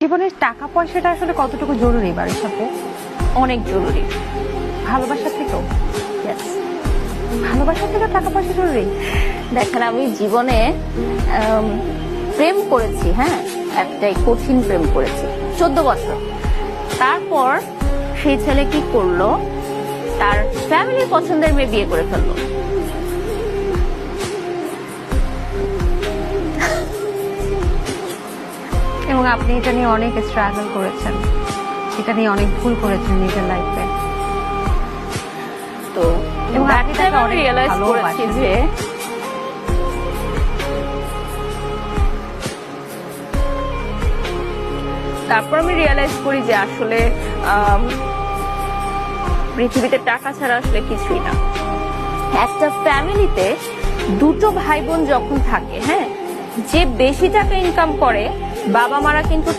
জীবনের টাকা পয়সাটা আসলে কতটুকু জরুরি বাড়ির সাথে? অনেক জরুরি। ভালোবাসা থেকেও? Yes. ভালোবাসা থেকে টাকা পয়সা জরুরি? দেখেন, আমি জীবনে প্রেম করেছি, হ্যাঁ, একটাই কঠিন প্রেম করেছি 14 বছর। তারপর সেই ছেলে কি করলো, তার ফ্যামিলির পছন্দের মেয়ে বিয়ে করে ফেললো। এবং আপনি এটা নিয়ে অনেক স্ট্রাগল করেছেন, এটা নিয়ে অনেক ভুল করেছেন নিজের লাইফে। তো এবং that আপনি time তাকে আমি অনেক realize ভালোবাসেন। করেছি যে তারপর আমি রিয়েলাইজ করি যে আসলে পৃথিবীতে টাকা ছাড়া আসলে কিছুই না। একটা ফ্যামিলিতে দুটো ভাই বোন যখন থাকে, হ্যাঁ, যে বেশি টাকা ইনকাম করে, বাবা মারা কিন্তু